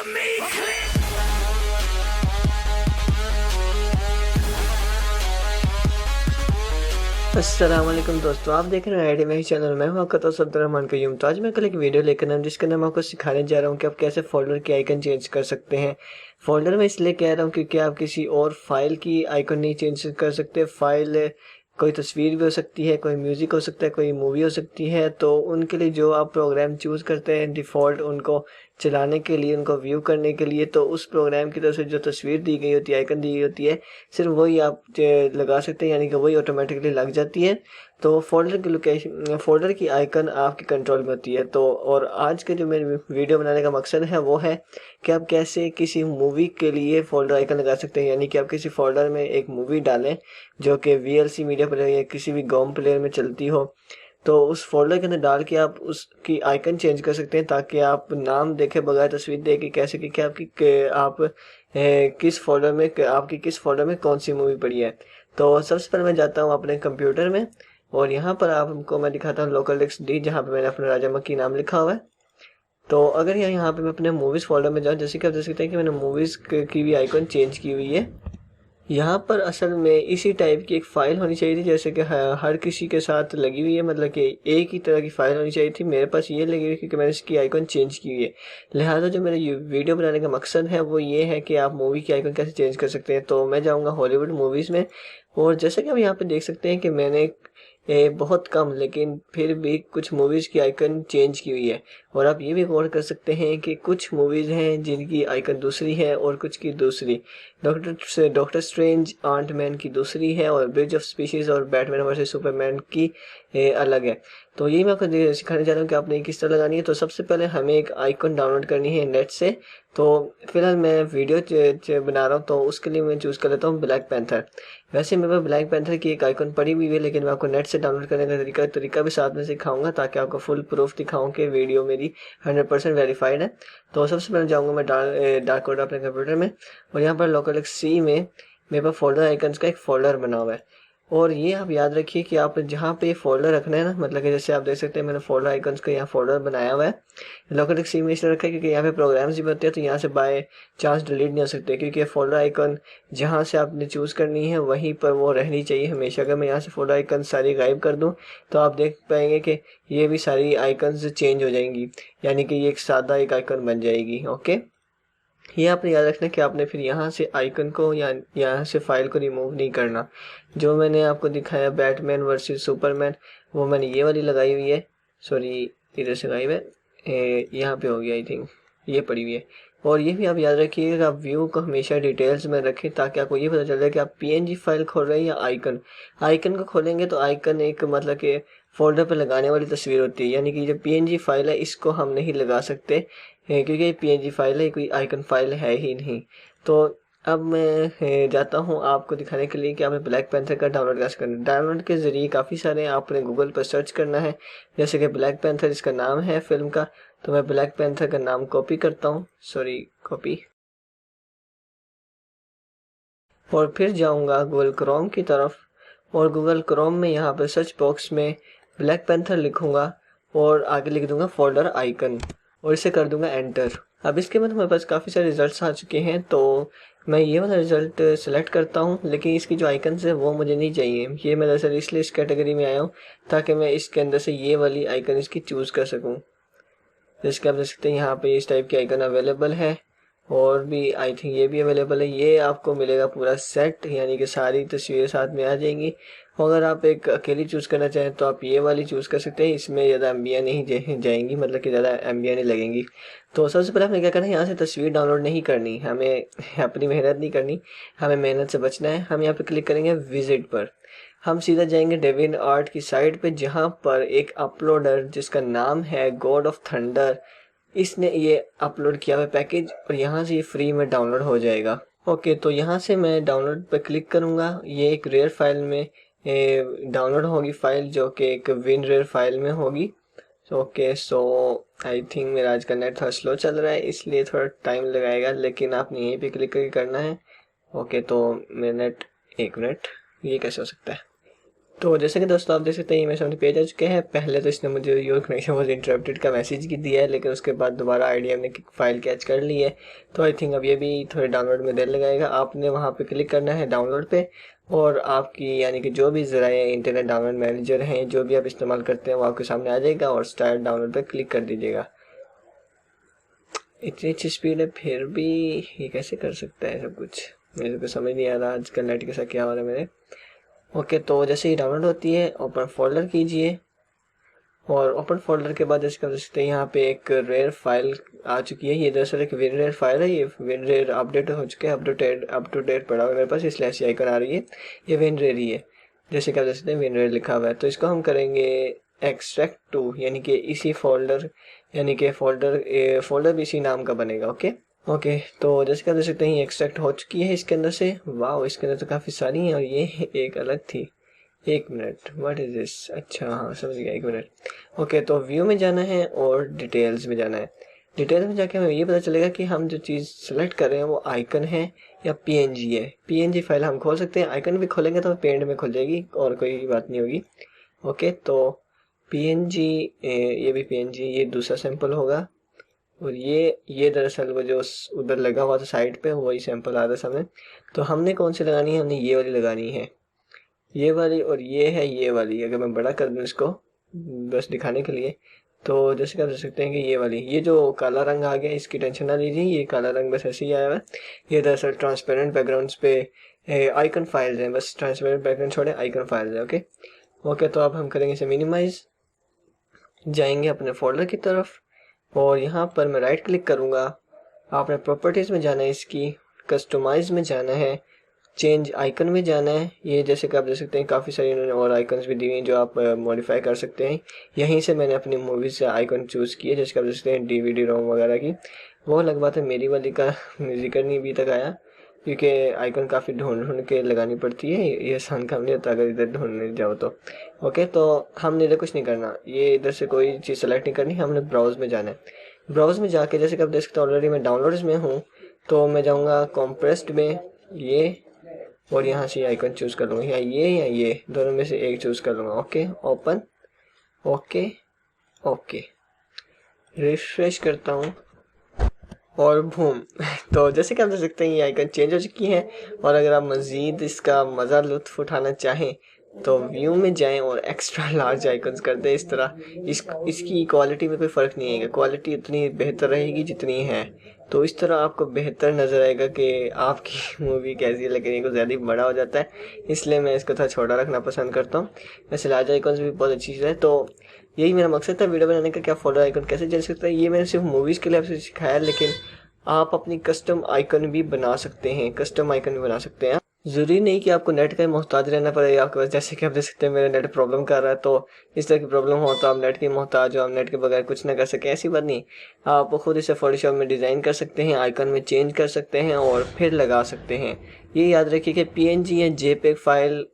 अस्सलाम वालेकुम दोस्तों, आप देख रहे हैं आईडी में ही चैनल। मैं हूं आपका दोस्त अब्दुर्रहमान कयूम। तो आज मैं कल एक वीडियो लेकर आया हूं जिसके अंदर मैं आपको सिखाने जा रहा हूं कि आप कैसे फोल्डर की आइकन चेंज कर सकते हैं। फोल्डर में इसलिए कह रहा हूं क्योंकि आप किसी और फाइल की आइकन नहीं चेंज कर सकते। फाइल कोई तस्वीर भी हो सकती है, कोई म्यूजिक हो सकता है, कोई मूवी हो सकती है। तो उनके लिए जो आप प्रोग्राम चूज करते हैं डिफ़ॉल्ट उनको चलाने के लिए, उनको व्यू करने के लिए, तो उस प्रोग्राम की तरफ से जो तस्वीर दी गई होती है, आइकन दी गई होती है, सिर्फ वही आप लगा सकते हैं, यानी कि वही ऑटोमेटिकली लग जाती है। तो फोल्डर की लोकेशन, फोल्डर की आइकन आपके कंट्रोल में होती है। तो और आज के जो मेरे वीडियो बनाने का मकसद है वो है कि आप कैसे किसी मूवी के लिए फोल्डर आइकन लगा सकते हैं। यानी कि आप किसी फोल्डर में एक मूवी डालें जो कि VLC मीडिया प्लेयर या किसी भी गॉम प्लेयर में चलती हो, तो उस फोल्डर के अंदर डाल के आप उसकी आइकन चेंज कर सकते हैं, ताकि आप नाम देखे बगैर तस्वीर देखे कह सके कि किस फोल्डर में, आपकी किस फोल्डर में कौन सी मूवी पड़ी है। तो सबसे पहले मैं जाता हूँ अपने कंप्यूटर में और यहाँ पर आपको मैं दिखाता हूँ लोकल डिस्क डी, जहाँ पे मैंने अपना राजा मक्की नाम लिखा हुआ है। तो अगर यहाँ पे मैं अपने मूवीज़ फोल्डर में जाऊँ, जैसे कि आप देख सकते हैं कि मैंने मूवीज़ की भी आइकन चेंज की हुई है। यहाँ पर असल में इसी टाइप की एक फ़ाइल होनी चाहिए थी, जैसे कि हर किसी के साथ लगी हुई है, मतलब कि एक ही तरह की फ़ाइल होनी चाहिए थी। मेरे पास ये लगी हुई क्योंकि मैंने इसकी आइकन चेंज की हुई है। लिहाजा जो मेरे वीडियो बनाने का मकसद है वो ये है कि आप मूवी की आइकन कैसे चेंज कर सकते हैं। तो मैं जाऊँगा हॉलीवुड मूवीज़ में, और जैसे कि आप यहाँ पे देख सकते हैं कि मैंने बहुत कम लेकिन फिर भी कुछ मूवीज़ की आइकन चेंज की हुई है। और आप ये भी गौर कर सकते हैं कि कुछ मूवीज़ हैं जिनकी आइकन दूसरी है और कुछ की दूसरी। डॉक्टर स्ट्रेंज आंट मैन की दूसरी है, और ब्रिज ऑफ स्पीशीज़ और बैटमैन वर्सेस सुपरमैन की अलग है। तो यही मैं आपको सिखाने जा रहा हूँ कि आपने किस तरह लगानी है। तो सबसे पहले हमें एक आइकन डाउनलोड करनी है नेट से। तो फिलहाल मैं वीडियो बना रहा हूँ, तो उसके लिए मैं चूज़ कर लेता हूँ ब्लैक पैंथर। वैसे मेरे पास ब्लैक पैंथर की एक आइकन पड़ी हुई है, लेकिन मैं आपको नेट से डाउनलोड करने का तरीका भी साथ में सिखाऊंगा, ताकि आपको फुल प्रूफ दिखाऊं कि वीडियो मेरी 100% वेरीफाइड है। तो सबसे पहले जाऊंगा मैं डार्क कोड अपने कंप्यूटर में, और यहाँ पर लोकल सी में मेरे पास फोल्डर आइकन्स का एक फ़ोल्डर बना हुआ है। और ये आप याद रखिए कि आप जहाँ पे फोल्डर रखना है ना, मतलब कि जैसे आप देख सकते हैं मैंने फोल्डर आइकन्स का यहाँ फोल्डर बनाया हुआ है। लोकल सी में इसलिए रखा है क्योंकि यहाँ पे प्रोग्राम्स भी बनते हैं, तो यहाँ से बाय चांस डिलीट नहीं हो सकते, क्योंकि ये फोल्डर आइकन जहाँ से आपने चूज़ करनी है वहीं पर वो रहनी चाहिए हमेशा। अगर मैं यहाँ से फोल्डर आइकन सारी गायब कर दूँ तो आप देख पाएंगे कि ये भी सारी आइकन्स चेंज हो जाएंगी, यानी कि ये एक सादा एक आइकन बन जाएगी। ओके, ये आपने याद रखना कि आपने फिर यहाँ से आइकन को या यहाँ से फाइल को रिमूव नहीं करना। जो मैंने आपको दिखाया बैटमैन वर्सेस सुपरमैन, वो मैंने ये वाली लगाई हुई है, सॉरी इधर से गायब है, यहाँ पे हो गया, आई थिंक ये पड़ी हुई है। और ये भी आप याद रखिएगा कि आप व्यू को हमेशा डिटेल्स में रखें, ताकि आपको ये पता चल जाए कि आप PNG फाइल खोल रहे हैं या आइकन। आइकन को खोलेंगे तो आइकन एक मतलब कि फोल्डर पर लगाने वाली तस्वीर होती है, यानी कि जो PNG फाइल है इसको हम नहीं लगा सकते, क्योंकि ये PNG फाइल है, कोई आइकन फाइल है ही नहीं। तो अब मैं जाता हूँ आपको दिखाने के लिए कि आपने ब्लैक पैंथर का डाउनलोड कैसे करना है। डाउनलोड के ज़रिए काफ़ी सारे आपने गूगल पर सर्च करना है, जैसे कि ब्लैक पैंथर इसका नाम है फिल्म का। तो मैं ब्लैक पैंथर का नाम कॉपी करता हूँ, सॉरी कॉपी, और फिर जाऊँगा गूगल क्रोम की तरफ, और गूगल क्रोम में यहाँ पर सर्च बॉक्स में ब्लैक पैंथर लिखूँगा और आगे लिख दूँगा फोल्डर आइकन, और इसे कर दूँगा एंटर। अब इसके बाद हमारे पास काफ़ी सारे रिजल्ट्स आ चुके हैं, तो मैं ये वाला रिज़ल्ट सेलेक्ट करता हूँ, लेकिन इसकी जो आइकन्स है वो मुझे नहीं चाहिए। ये मैं दरअसल इसलिए इस कैटेगरी में आया हूँ ताकि मैं इसके अंदर से ये वाली आइकन इसकी चूज़ कर सकूँ। जैसे कि आप देख सकते हैं यहाँ पे इस टाइप की आइकन अवेलेबल है, और भी आई थिंक ये भी अवेलेबल है। ये आपको मिलेगा पूरा सेट, यानी कि सारी तस्वीरें साथ में आ जाएंगी। अगर आप एक अकेली चूज़ करना चाहें तो आप ये वाली चूज़ कर सकते हैं, इसमें ज़्यादा एमबीआई नहीं जाएंगी, मतलब कि ज़्यादा एमबीआई नहीं लगेंगी। तो सबसे पहले आपने क्या करना है, यहाँ से तस्वीर डाउनलोड नहीं करनी, हमें अपनी मेहनत नहीं करनी, हमें मेहनत से बचना है। हम यहाँ पे क्लिक करेंगे विजिट पर, हम सीधा जाएंगे डेविन आर्ट की साइट पे, जहाँ पर एक अपलोडर जिसका नाम है गॉड ऑफ थंडर, इसने ये अपलोड किया हुआ पैकेज, और यहाँ से ये फ्री में डाउनलोड हो जाएगा। ओके, तो यहाँ से मैं डाउनलोड पर क्लिक करूँगा। ये एक रेयर फाइल में डाउनलोड होगी फाइल, जो कि एक विन रेयर फाइल में होगी। ओके, सो आई थिंक मेरा आज का नेट थोड़ा स्लो चल रहा है, इसलिए थोड़ा टाइम लगाएगा, लेकिन आपने यहीं पे क्लिक करके करना है। ओके, तो मेरा नेट, एक मिनट, ये कैसे हो सकता है। तो जैसे कि दोस्तों आप देख सकते हैं ये मेरे सामने पेज आ चुके हैं। पहले तो इसने मुझे योर कनेक्शन वॉज इंटरप्टेड का मैसेज की दिया है, लेकिन उसके बाद दोबारा IDM ने फाइल कैच कर ली है। तो आई थिंक अब ये भी थोड़े डाउनलोड में देर लगाएगा। आपने वहाँ पे क्लिक करना है डाउनलोड पे, और आपकी यानी कि जो भी ज़राए इंटरनेट डाउनलोड मैनेजर हैं, जो भी आप इस्तेमाल करते हैं, वो आपके सामने आ जाएगा और स्टार्ट डाउनलोड पर क्लिक कर दीजिएगा। इतनी अच्छी स्पीड है फिर भी ये कैसे कर सकता है सब कुछ, मेरे को समझ नहीं आ रहा आजकल नेट के साथ क्या हो रहा है मेरे। ओके, तो जैसे ही डाउनलोड होती है ओपन फोल्डर कीजिए, और ओपन फोल्डर के बाद जैसे कर सकते हैं यहाँ पे एक रेयर फाइल आ चुकी है। ये दरअसल एक WinRAR फाइल है। ये WinRAR अपडेट हो चुके हैं, अप टू डेट पड़ा हुआ है मेरे पास, इसलिए ऐसी आइकन आ रही है। ये WinRAR ही है, जैसे कि आप देख सकते हैं WinRAR लिखा हुआ है। तो इसको हम करेंगे एक्सट्रैक्ट टू, यानी कि इसी फोल्डर, यानी कि फोल्डर भी इसी नाम का बनेगा। ओके, तो जैसे कि आप देख सकते हैं ये एक्सट्रैक्ट हो चुकी है इसके अंदर से। वाह, इसके अंदर तो काफ़ी सारी हैं और ये एक अलग थी। एक मिनट, व्हाट इज दिस? अच्छा हाँ, समझ गया, एक मिनट। ओके, तो व्यू में जाना है और डिटेल्स में जाना है। डिटेल्स में जाके हमें ये पता चलेगा कि हम जो चीज़ सेलेक्ट कर रहे हैं वो आइकन है या PNG है। PNG फाइल हम खोल सकते हैं, आइकन भी खोलेंगे तो पेंट में खुल जाएगी और कोई बात नहीं होगी। ओके, तो PNG, ये भी PNG, ये दूसरा सैंपल होगा, और ये दरअसल वो जो उधर लगा हुआ था साइड पे, वही सैंपल आ रहा है सामने। तो हमने कौन सी लगानी है? हमने ये वाली लगानी है, ये वाली, और ये है ये वाली। अगर मैं बड़ा कर दूँ इसको बस दिखाने के लिए, तो जैसे कि आप देख सकते हैं कि ये वाली, ये जो काला रंग आ गया इसकी टेंशन ना लीजिए, ये काला रंग बस ऐसे ही आया हुआ है। ये दरअसल ट्रांसपेरेंट बैकग्राउंड्स पे आइकन फाइल्स हैं, बस ट्रांसपेरेंट बैकग्राउंड छोड़े आइकन फाइल्स हैं। ओके, तो अब हम करेंगे इसे मिनिमाइज, जाएंगे अपने फोल्डर की तरफ, और यहाँ पर मैं राइट क्लिक करूँगा। आपने प्रॉपर्टीज़ में जाना है, इसकी कस्टमाइज में जाना है, चेंज आइकन में जाना है। ये जैसे कि आप देख सकते हैं काफ़ी सारी इन्होंने और आइकन्स भी दी हुई हैं जो आप मॉडिफाई कर सकते हैं। यहीं से मैंने अपनी मूवी से आइकन चूज़ किए, जैसे कि आप देख सकते हैं DVD रोम वगैरह की। वो अलग बात है, मेरी वाली का जिक्र नहीं अभी तक आया, क्योंकि आइकन काफ़ी ढूंढ ढूंढ के लगानी पड़ती है, ये आसान काम नहीं होता अगर इधर ढूंढने जाओ तो। ओके, तो हमने इधर कुछ नहीं करना, ये इधर से कोई चीज़ सेलेक्ट नहीं करनी, हमने ब्राउज़ में जाना है। ब्राउज़ में जाके जैसे कि आप देख सकते हैं ऑलरेडी मैं डाउनलोड्स में हूँ, तो मैं जाऊँगा कॉम्प्रेस्ड में, ये, और यहाँ से आइकन चूज़ कर लूँगा, या ये दोनों में से एक चूज़ कर लूँगा। Okay, open, okay, okay, refresh करता हूँ और बूम तो जैसे कि आप देख सकते हैं ये आइकन चेंज हो चुकी है। और अगर आप मज़ीद इसका मज़ा लुत्फ़ उठाना चाहें तो व्यू में जाएं और एक्स्ट्रा लार्ज आइकन्स कर दें इस तरह। इसकी क्वालिटी में कोई फ़र्क नहीं आएगा, क्वालिटी उतनी बेहतर रहेगी जितनी है। तो इस तरह आपको बेहतर नज़र आएगा कि आपकी मूवी कैसी लगेगी। को ज़्यादा बड़ा हो जाता है, इसलिए मैं इसको थोड़ा छोटा रखना पसंद करता हूँ। वैसे लार्ज आइकन्स भी बहुत अच्छी चीज़ है। तो यही मेरा मकसद था वीडियो बनाने का, क्या फोल्डर आइकन कैसे चल सकता है। ये मैंने सिर्फ मूवीज़ के लिए आपसे सिखाया, लेकिन आप अपनी कस्टम आइकन भी बना सकते हैं, कस्टम आइकन भी बना सकते हैं। ज़रूरी नहीं कि आपको नेट का ही मोहताज रहना पड़ेगा आपके पास। जैसे कि आप देख सकते हैं मेरा नेट प्रॉब्लम कर रहा है, तो इस तरह की प्रॉब्लम हो तो आप नेट के मोहताज हो, आप नेट के बगैर कुछ ना कर सकें, ऐसी बात नहीं। आप खुद इसे फोटोशॉप में डिज़ाइन कर सकते हैं, आइकन में चेंज कर सकते हैं और फिर लगा सकते हैं। ये याद रखिए कि PNG या JPEG फाइल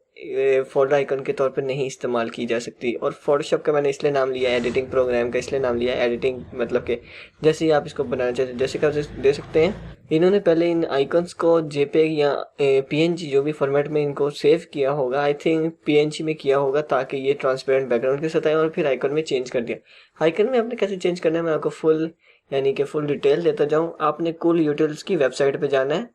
फोल्डर आइकन के तौर पर नहीं इस्तेमाल की जा सकती। और फोटोशॉप का मैंने इसलिए नाम लिया है, एडिटिंग प्रोग्राम का इसलिए नाम लिया है, एडिटिंग मतलब कि जैसे ही आप इसको बनाना चाहते हैं, जैसे कि आप दे सकते हैं इन्होंने पहले इन आइकन्स को JPEG या PNG जो भी फॉर्मेट में इनको सेव किया होगा, आई थिंक PNG में किया होगा, ताकि ये ट्रांसपेरेंट बैकग्राउंड के साथ आए, और फिर आइकन में चेंज कर दिया। आइकन में आपने कैसे चेंज करना है मैं आपको फुल यानी कि फुल डिटेल देता जाऊँ। आपने कूल यूटिल्स की वेबसाइट पर जाना है,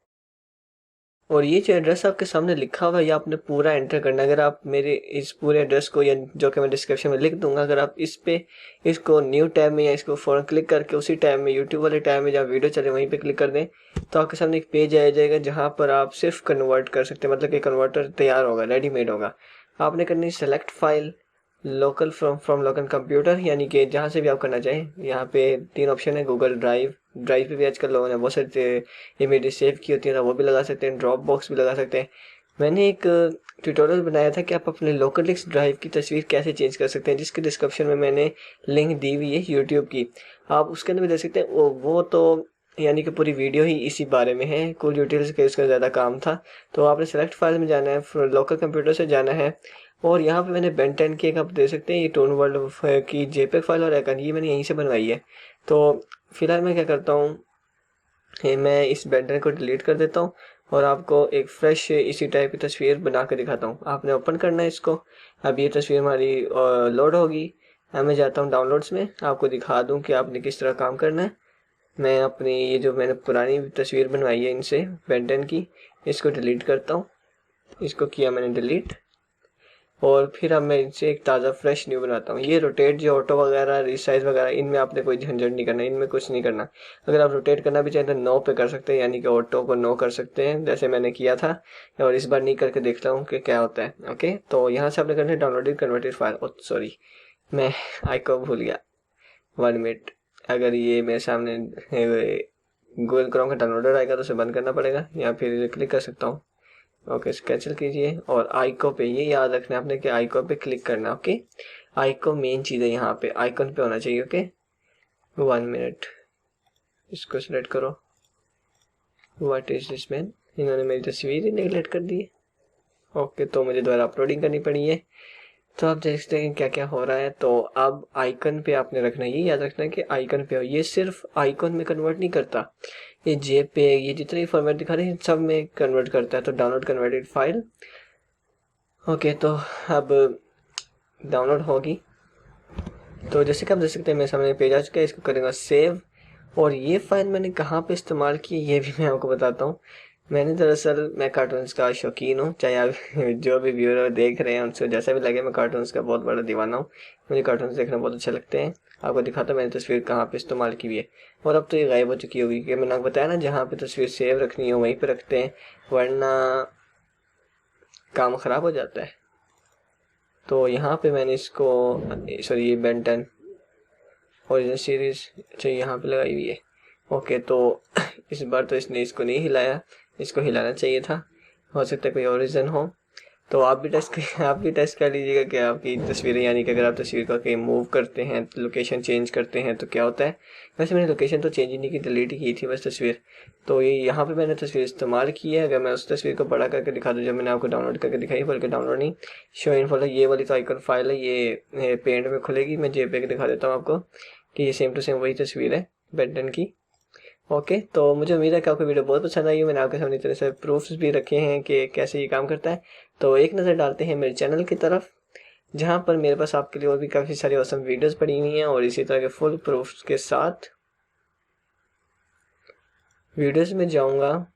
और ये जो एड्रेस आपके सामने लिखा हुआ है ये आपने पूरा एंटर करना है। अगर आप मेरे इस पूरे एड्रेस को, या जो कि मैं डिस्क्रिप्शन में लिख दूंगा, अगर आप इस पे इसको न्यू टैब में या इसको फ़ौरन क्लिक करके उसी टैब में, यूट्यूब वाले टैब में जहाँ वीडियो चले वहीं पे क्लिक कर दें, तो आपके सामने एक पेज आ जाएगा जहाँ पर आप सिर्फ कन्वर्ट कर सकते हैं, मतलब कि कन्वर्टर तैयार होगा, रेडीमेड होगा। आपने करनी select file local from local computer, यानी कि जहाँ से भी आप करना चाहें। यहाँ पे 3 ऑप्शन है, गूगल ड्राइव पे भी आजकल लोगों ने बहुत सारे इमेजेस सेव की होती है, तो वो भी लगा सकते हैं, ड्रॉप बॉक्स भी लगा सकते हैं। मैंने एक ट्यूटोरियल बनाया था कि आप अपने लोकल डिस्क ड्राइव की तस्वीर कैसे चेंज कर सकते हैं, जिसके डिस्क्रिप्शन में मैंने लिंक दी हुई है यूट्यूब की, आप उसके अंदर भी देख सकते हैं। वो तो यानी कि पूरी वीडियो ही इसी बारे में है, कूल यूटिल्स के उसका ज़्यादा काम था। तो आपने सेलेक्ट फाइल में जाना है, लोकल कंप्यूटर से जाना है, और यहाँ पे मैंने बेन 10 की एक आप देख सकते हैं ये टोन वर्ल्ड की JPEG फाइल और आइकन ये मैंने यहीं से बनवाई है। तो फिलहाल मैं क्या करता हूँ, मैं इस बेन 10 को डिलीट कर देता हूँ और आपको एक फ्रेश इसी टाइप की तस्वीर बना कर दिखाता हूँ। आपने ओपन करना है इसको। अब ये तस्वीर हमारी लोड होगी। अब मैं जाता हूँ डाउनलोड्स में, आपको दिखा दूँ कि आपने किस तरह काम करना है। मैं अपनी ये जो मैंने पुरानी तस्वीर बनवाई है इनसे बेन 10 की, इसको डिलीट करता हूँ। इसको किया मैंने डिलीट, और फिर अब मैं इनसे एक ताज़ा फ्रेश न्यू बनाता हूँ। ये रोटेट जो ऑटो वगैरह रिसाइज वगैरह, इनमें आपने कोई झंझट नहीं करना, इनमें कुछ नहीं करना। अगर आप रोटेट करना भी चाहें तो नो पे कर सकते हैं, यानी कि ऑटो को नो कर सकते हैं, जैसे मैंने किया था। और इस बार नहीं करके देखता हूँ कि क्या होता है। ओके, तो यहाँ से आपने करना है डाउनलोडेड कन्वर्टेड फाइल। सॉरी, मैं आइकॉन भूल गया, 1 मिनट। अगर ये मेरे सामने गूगल क्रोम का डाउनलोडर आएगा तो उसे बंद करना पड़ेगा, या फिर क्लिक कर सकता हूँ। ओके, कैंसिल कीजिए और आइकॉन पे, ये याद रखना है आपने कि आइकॉन पे क्लिक करना। ओके, आइकॉन मेन चीज़ है, यहाँ पे आइकॉन पे होना चाहिए। ओके, 1 मिनट, इसको सिलेक्ट करो। व्हाट इज दिस मैन, इन्होंने मेरी तस्वीर ही नेगलेक्ट कर दी है। ओके, तो मुझे दोबारा अपलोडिंग करनी पड़ी है। तो आप देखते हैं क्या क्या हो रहा है। तो अब आइकन पे आपने रखना है, ये याद रखना है कि आइकन पे हो। ये सिर्फ आइकन में कन्वर्ट नहीं करता, ये JPEG, ये जितने भी फॉर्मेट दिखा रहे हैं सब में कन्वर्ट करता है। तो डाउनलोड कन्वर्टेड फाइल। ओके, तो अब डाउनलोड होगी। तो जैसे कि आप देख सकते हैं मेरे सामने पेज आ चुका है, इसको करेंगे सेव। और ये फाइल मैंने कहाँ पे इस्तेमाल की ये भी मैं आपको बताता हूँ। मैंने दरअसल, मैं कार्टून्स का शौकीन हूँ, चाहे आप जो भी व्यूअर देख रहे हैं उनसे जैसा भी लगे, मैं कार्टून्स का बहुत बड़ा दीवाना हूँ। मुझे कार्टून्स देखना बहुत अच्छे लगते हैं। आपको दिखाता हूँ मैंने तस्वीर कहाँ पे इस्तेमाल की हुई है। और अब तो ये गायब हो चुकी होगी, कि मैंने आपको बताया ना, जहाँ पे तस्वीर सेव रखनी है वहीं पे रखते हैं, वरना काम ख़राब हो जाता है। तो यहाँ पे मैंने इसको, सॉरी, ये बेन 10 ओरिजिनल सीरीज, अच्छा यहाँ पे लगाई हुई है। ओके, तो इस बार तो इसने इसको नहीं हिलाया, इसको हिलाना चाहिए था। हो सकता है कोई और रीज़न हो। तो आप भी टेस्ट कर लीजिएगा कि आपकी तस्वीरें, यानी कि अगर आप तस्वीर का कहीं मूव करते हैं, लोकेशन चेंज करते हैं तो क्या होता है। वैसे मैंने लोकेशन तो चेंज ही नहीं की, डिलीट ही की थी बस तस्वीर। तो ये यहाँ पे मैंने तस्वीर इस्तेमाल की है। अगर मैं उस तस्वीर को बड़ा करके दिखा दूँ जब मैंने आपको डाउनलोड करके दिखाई, बल्कि डाउनलोड नहीं, शो इन फोल्डर, ये वाली तो आइकन फाइल है, ये पेंट में खुलेगी। मैं JPEG दिखा देता हूँ आपको कि ये सेम टू सेम वही तस्वीर है बेन 10 की। ओके, तो मुझे उम्मीद है कि आपको वीडियो बहुत पसंद आई हो। मैंने आपके सामने इतने से प्रूफ्स भी रखे हैं कि कैसे ये काम करता है। तो एक नज़र डालते हैं मेरे चैनल की तरफ, जहाँ पर मेरे पास आपके लिए और भी काफ़ी सारी औसम वीडियोस पड़ी हुई हैं, और इसी तरह के फुल प्रूफ्स के साथ वीडियोस में जाऊँगा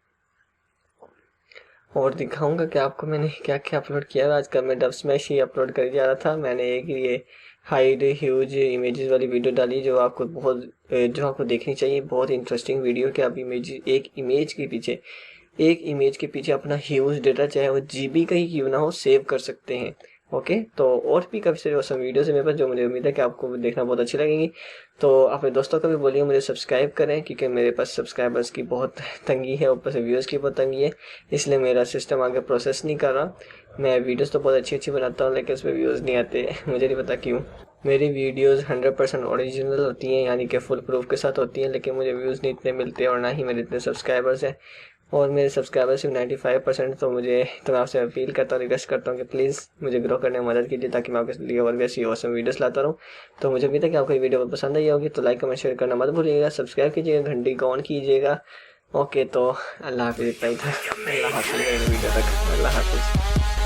और दिखाऊंगा कि आपको मैंने क्या क्या अपलोड किया। आज कल मैं डब स्मैश ही अपलोड कर जा रहा था। मैंने एक ये हाइड ह्यूज इमेजेस वाली वीडियो डाली, जो आपको देखनी चाहिए। बहुत इंटरेस्टिंग वीडियो कि आप एक इमेज के पीछे अपना ह्यूज डेटा, चाहे वो GB का ही क्यों ना हो, सेव कर सकते हैं। ओके, तो और भी काफ़ी सारी औसम वीडियोस है मेरे पास, जो मुझे उम्मीद है कि आपको देखना बहुत अच्छी लगेंगी। तो अपने दोस्तों को भी बोलिए मुझे सब्सक्राइब करें, क्योंकि मेरे पास सब्सक्राइबर्स की बहुत तंगी है, ऊपर से व्यूअर्स की बहुत तंगी है, इसलिए मेरा सिस्टम आगे प्रोसेस नहीं कर रहा। मैं वीडियोस तो बहुत अच्छी बनाता हूँ, लेकिन उसमें व्यूज़ नहीं आते मुझे नहीं पता क्यों। मेरी वीडियोस 100% ओरिजिनल होती हैं, यानी कि फुल प्रूफ के साथ होती हैं, लेकिन मुझे व्यूज़ नहीं इतने मिलते, और ना ही मेरे इतने सब्सक्राइबर्स हैं। और मेरे सब्सक्राइबर सिर्फ 95%। तो मैं आपसे अपील करता हूँ, रिक्वेस्ट करता हूँ कि प्लीज़ मुझे ग्रो करने में मदद कीजिए, ताकि मैं आपके लिए और भी ऐसी औसम वीडियोस लाता रहूँ। तो मुझे उम्मीद है कि आपको ये वीडियो पसंद आई होगी। तो लाइक कमेंट शेयर करना मत भूलिएगा, सब्सक्राइब कीजिएगा, घंटी को ऑन कीजिएगा। ओके, तो अल्लाह हाफिज़, इतना ही था। अल्लाह हाफिज़, वीडियो तक अल्लाह हाफिज़।